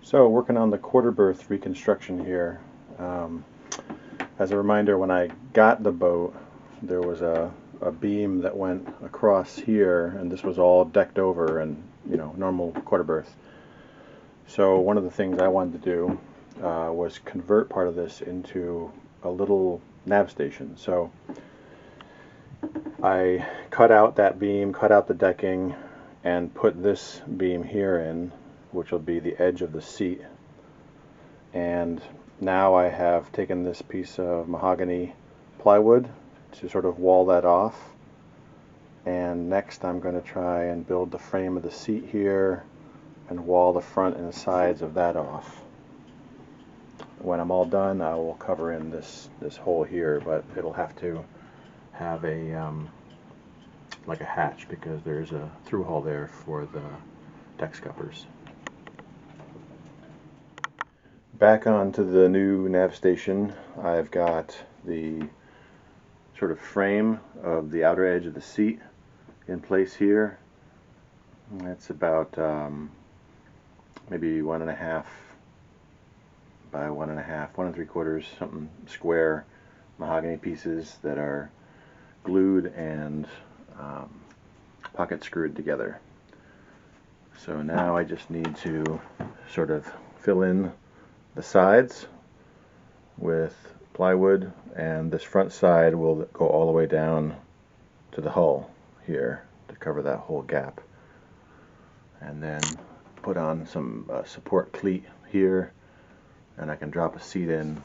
So working on the quarter berth reconstruction here. Um, as a reminder, when I got the boat, there was a beam that went across here, and this was all decked over and, normal quarter berth. So one of the things I wanted to do was convert part of this into a little nav station. So I cut out that beam, cut out the decking, and put this beam here in, which will be the edge of the seat. And now I have taken this piece of mahogany plywood to sort of wall that off. And next I'm going to try and build the frame of the seat here and wall the front and sides of that off. When I'm all done, I will cover in this hole here, but it'll have to have a like a hatch because there's a through hole there for the deck scuppers. Back onto the new nav station, I've got the sort of frame of the outer edge of the seat in place here. It's about maybe 1.5 by 1.5, 1 3/4, something square mahogany pieces that are glued and pocket screwed together. So now I just need to sort of fill in the sides with plywood, and this front side will go all the way down to the hull here to cover that whole gap. And then put on some support cleat here, and I can drop a seat in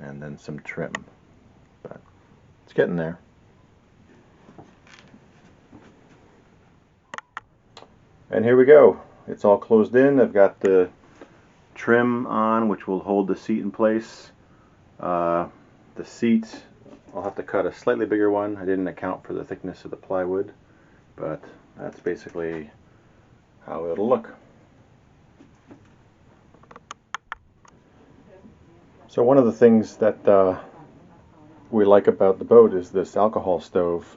and then some trim. But it's getting there. And here we go. It's all closed in. I've got the trim on, which will hold the seat in place. The seat, I'll have to cut a slightly bigger one. I didn't account for the thickness of the plywood, but that's basically how it'll look. So one of the things that we like about the boat is this alcohol stove,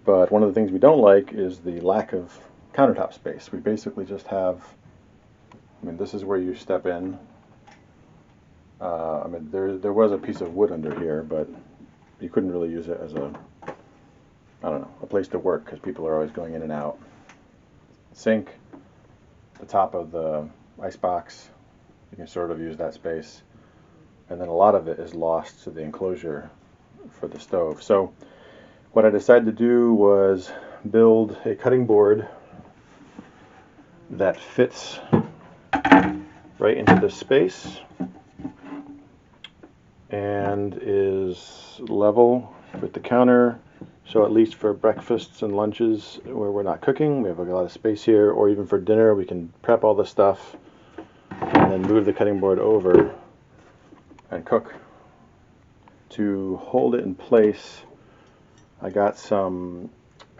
but one of the things we don't like is the lack of countertop space. We basically just have, this is where you step in. There was a piece of wood under here, but you couldn't really use it as a place to work because people are always going in and out. Sink, the top of the ice box, you can sort of use that space. And then a lot of it is lost to the enclosure for the stove. So what I decided to do was build a cutting board that fits right into this space and is level with the counter, so at least for breakfasts and lunches where we're not cooking, we have a lot of space here, or even for dinner we can prep all the stuff and then move the cutting board over and cook. To hold it in place, I got some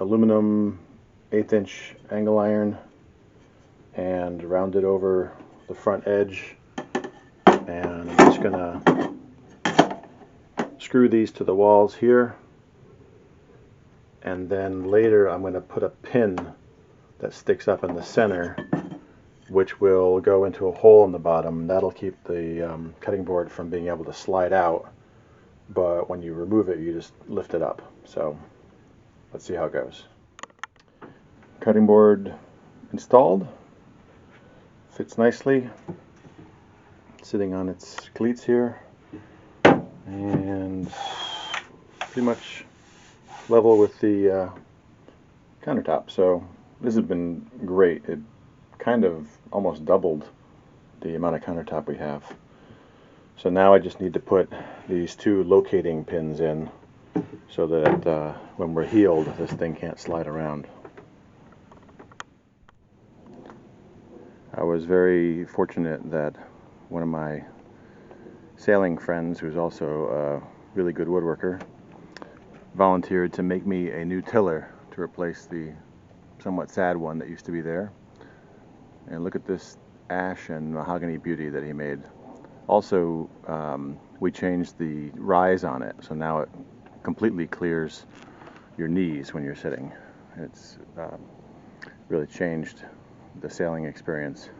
aluminum 1/8" angle iron and rounded over the front edge, and I'm just gonna screw these to the walls here, and then later I'm going to put a pin that sticks up in the center, which will go into a hole in the bottom. That'll keep the cutting board from being able to slide out, but when you remove it you just lift it up. So let's see how it goes. Cutting board installed, fits nicely, sitting on its cleats here, and pretty much level with the countertop. So this has been great. It kind of almost doubled the amount of countertop we have. So now I just need to put these 2 locating pins in so that when we're heeled, this thing can't slide around. I was very fortunate that one of my sailing friends, who's also a really good woodworker, volunteered to make me a new tiller to replace the somewhat sad one that used to be there. And look at this ash and mahogany beauty that he made. Also, we changed the rise on it, so now it completely clears your knees when you're sitting. It's really changed the sailing experience.